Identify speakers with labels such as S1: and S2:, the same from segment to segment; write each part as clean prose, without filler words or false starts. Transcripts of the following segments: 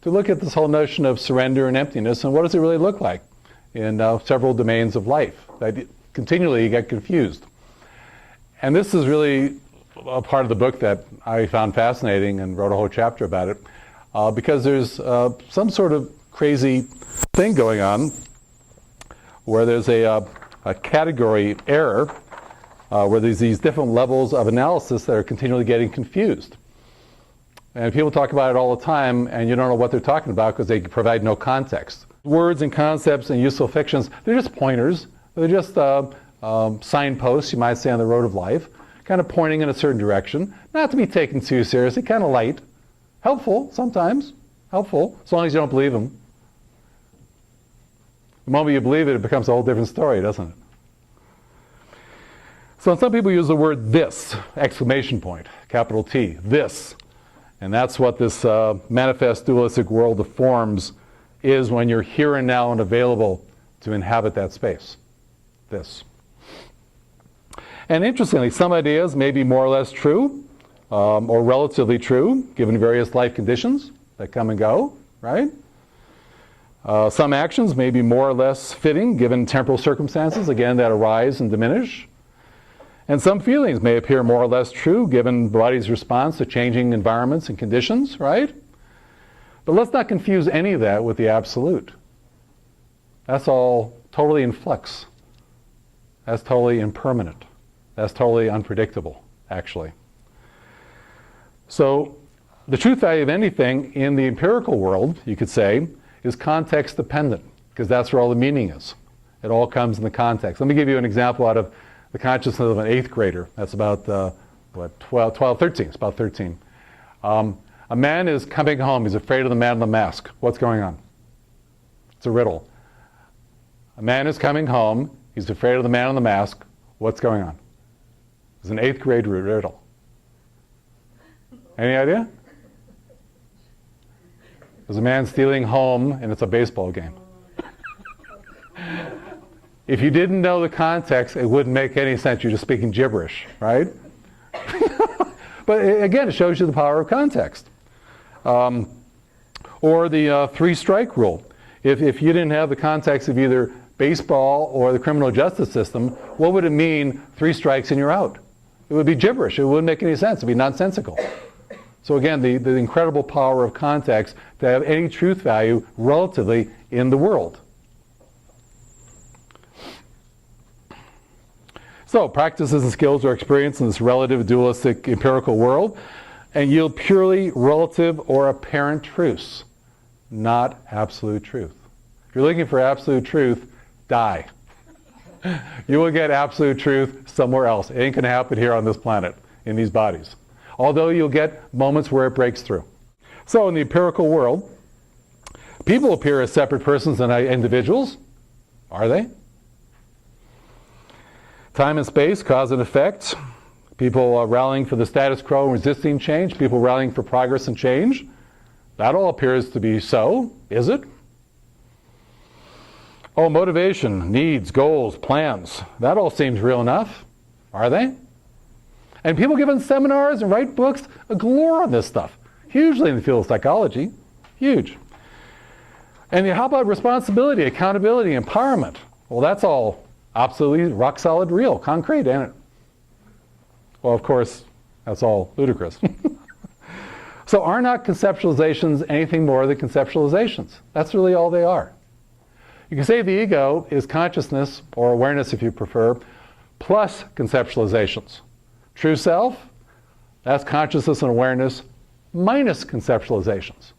S1: to look at this whole notion of surrender and emptiness and what does it really look like in several domains of life. That continually you get confused. And this is really a part of the book that I found fascinating and wrote a whole chapter about it, because there's some sort of crazy thing going on where there's a category error, where there's these different levels of analysis that are continually getting confused. And people talk about it all the time, and you don't know what they're talking about because they provide no context. Words and concepts and useful fictions, they're just pointers. They're just signposts, you might say, on the road of life, kind of pointing in a certain direction, not to be taken too seriously, kind of light, helpful sometimes, helpful, as long as you don't believe them. The moment you believe it, it becomes a whole different story, doesn't it? So some people use the word this, exclamation point, capital T, this. And that's what this manifest dualistic world of forms is when you're here and now and available to inhabit that space. This. And interestingly, some ideas may be more or less true, or relatively true, given various life conditions that come and go, right? Some actions may be more or less fitting, given temporal circumstances, again, that arise and diminish. And some feelings may appear more or less true, given the body's response to changing environments and conditions, right? But let's not confuse any of that with the absolute. That's all totally in flux. That's totally impermanent. That's totally unpredictable, actually. So the truth value of anything in the empirical world, you could say, is context dependent, because that's where all the meaning is. It all comes in the context. Let me give you an example out of the consciousness of an 8th grader. That's about, 13. It's about 13. A man is coming home. He's afraid of the man in the mask. What's going on? It's a riddle. A man is coming home. He's afraid of the man in the mask. What's going on? It's an 8th grade riddle. Any idea? There's a man stealing home, and it's a baseball game. If you didn't know the context, it wouldn't make any sense. You're just speaking gibberish, right? But again, it shows you the power of context. Or the 3-strike rule. If you didn't have the context of either baseball or the criminal justice system, what would it mean 3 strikes and you're out? It would be gibberish. It wouldn't make any sense. It would be nonsensical. So again, the incredible power of context to have any truth value relatively in the world. So practices and skills are experienced in this relative dualistic empirical world and yield purely relative or apparent truths, not absolute truth. If you're looking for absolute truth, die. You will get absolute truth somewhere else. It ain't going to happen here on this planet, in these bodies. Although you'll get moments where it breaks through. So in the empirical world, people appear as separate persons and individuals. Are they? Time and space, cause and effect. People rallying for the status quo and resisting change. People rallying for progress and change. That all appears to be so. Is it? Oh, motivation, needs, goals, plans. That all seems real enough. Are they? And people giving seminars and write books galore on this stuff. Hugely in the field of psychology. Huge. And how about responsibility, accountability, empowerment? Well, that's all absolutely rock solid, real, concrete, ain't it? Well, of course, that's all ludicrous. So are not conceptualizations anything more than conceptualizations? That's really all they are. You can say the ego is consciousness, or awareness if you prefer, plus conceptualizations. True self, that's consciousness and awareness minus conceptualizations.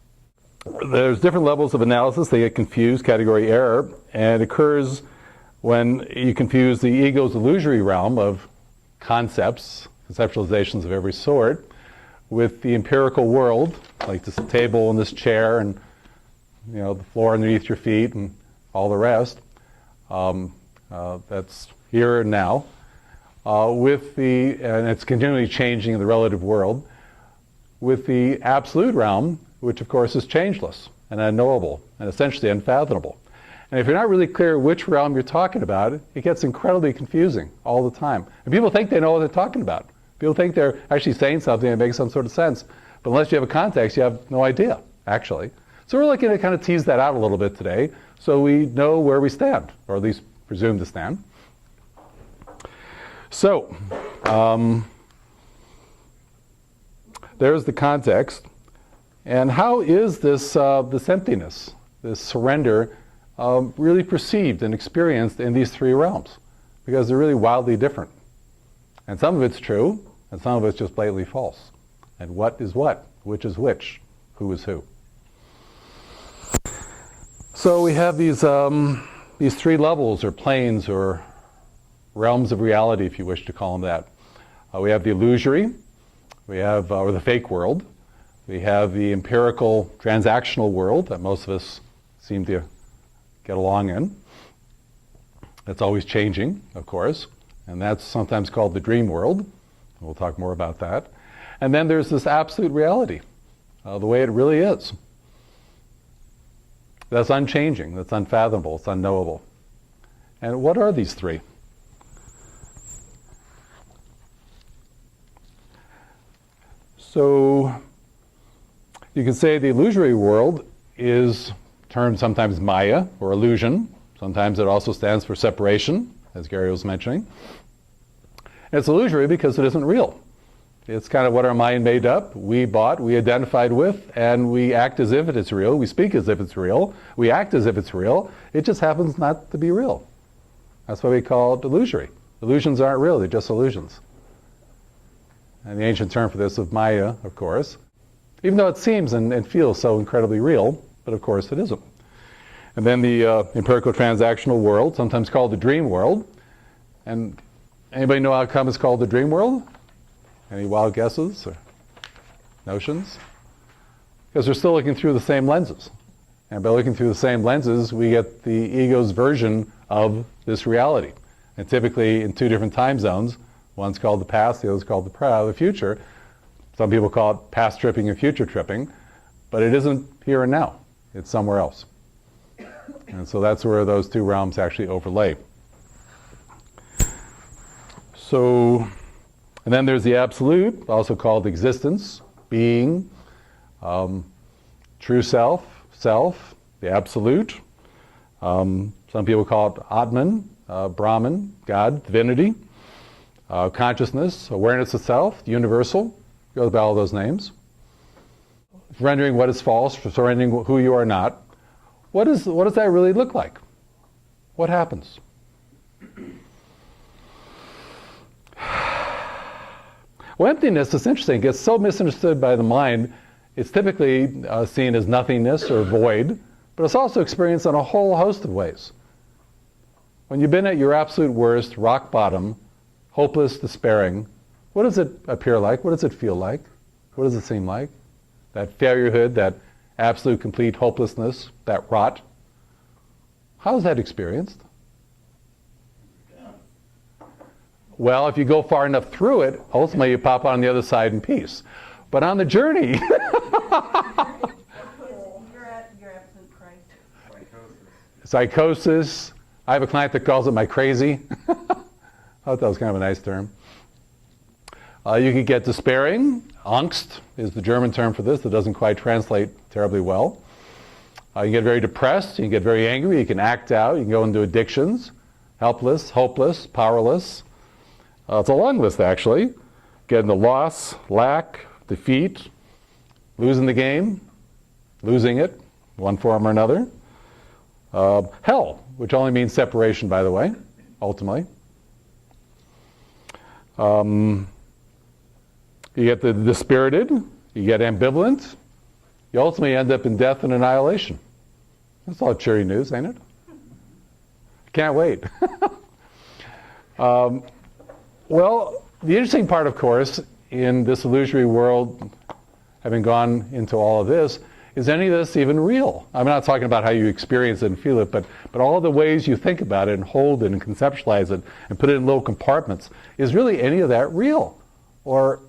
S1: There's different levels of analysis. They get confused, category error, and it occurs when you confuse the ego's illusory realm of concepts, conceptualizations of every sort, with the empirical world, like this table and this chair and the floor underneath your feet and all the rest. That's here and now. And it's continually changing in the relative world, with the absolute realm, which of course is changeless and unknowable and essentially unfathomable. And if you're not really clear which realm you're talking about, it gets incredibly confusing all the time. And people think they know what they're talking about. People think they're actually saying something that makes some sort of sense. But unless you have a context, you have no idea, actually. So we're looking to kind of tease that out a little bit today so we know where we stand, or at least presume to stand. So, there's the context. And how is this emptiness, this surrender, really perceived and experienced in these three realms? Because they're really wildly different. And some of it's true, and some of it's just blatantly false. And what is what? Which is which? Who is who? So we have these three levels, or planes, or realms of reality, if you wish to call them that. We have the illusory, we have, or the fake world. We have the empirical, transactional world that most of us seem to get along in. It's always changing, of course, and that's sometimes called the dream world. We'll talk more about that. And then there's this absolute reality, the way it really is. That's unchanging, that's unfathomable, it's unknowable. And what are these three? So you can say the illusory world is termed sometimes Maya, or illusion. Sometimes it also stands for separation, as Gary was mentioning. And it's illusory because it isn't real. It's kind of what our mind made up, we bought, we identified with, and we act as if it is real, we speak as if it's real, we act as if it's real. It just happens not to be real. That's why we call it illusory. Illusions aren't real, they're just illusions. And the ancient term for this is Maya, of course. Even though it seems and feels so incredibly real, but of course it isn't. And then the empirical transactional world, sometimes called the dream world. And anybody know how come it's called the dream world? Any wild guesses or notions? Because we're still looking through the same lenses. And by looking through the same lenses, we get the ego's version of this reality. And typically in two different time zones. One's called the past, the other's called the future. Some people call it past tripping and future tripping, but it isn't here and now. It's somewhere else. And so that's where those two realms actually overlay. So, and then there's the absolute, also called existence, being, true self, the absolute. Some people call it Atman, Brahman, God, divinity. Consciousness, awareness of self, the universal, goes by all those names. Surrendering what is false, surrendering who you are not. What does that really look like? What happens? Well, emptiness is interesting. It gets so misunderstood by the mind. It's typically seen as nothingness or void, but it's also experienced in a whole host of ways. When you've been at your absolute worst, rock bottom, hopeless, despairing, what does it appear like? What does it feel like? What does it seem like? That failurehood, that absolute complete hopelessness, that rot. How is that experienced? Well, if you go far enough through it, ultimately you pop on the other side in peace. But on the journey...
S2: You're at your absolute Christ.
S1: Psychosis. I have a client that calls it my crazy. I thought that was kind of a nice term. You could get despairing. Angst is the German term for this that doesn't quite translate terribly well. You can get very depressed. You can get very angry. You can act out. You can go into addictions. Helpless, hopeless, powerless. It's a long list, actually. Get into loss, lack, defeat, losing the game, losing it, one form or another. Hell, which only means separation, by the way, ultimately. You get the dispirited, you get ambivalent, you ultimately end up in death and annihilation. That's all cheery news, ain't it? Can't wait. Well, the interesting part, of course, in this illusory world, having gone into all of this, is any of this even real? I'm not talking about how you experience it and feel it, but all the ways you think about it and hold it and conceptualize it and put it in little compartments. Is really any of that real? Or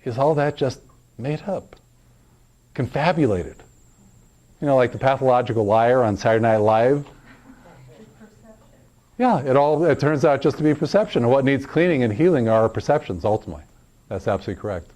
S1: is all that just made up, confabulated? You know, like the pathological liar on Saturday Night Live. Yeah, it turns out just to be perception. And what needs cleaning and healing are our perceptions, ultimately. That's absolutely correct.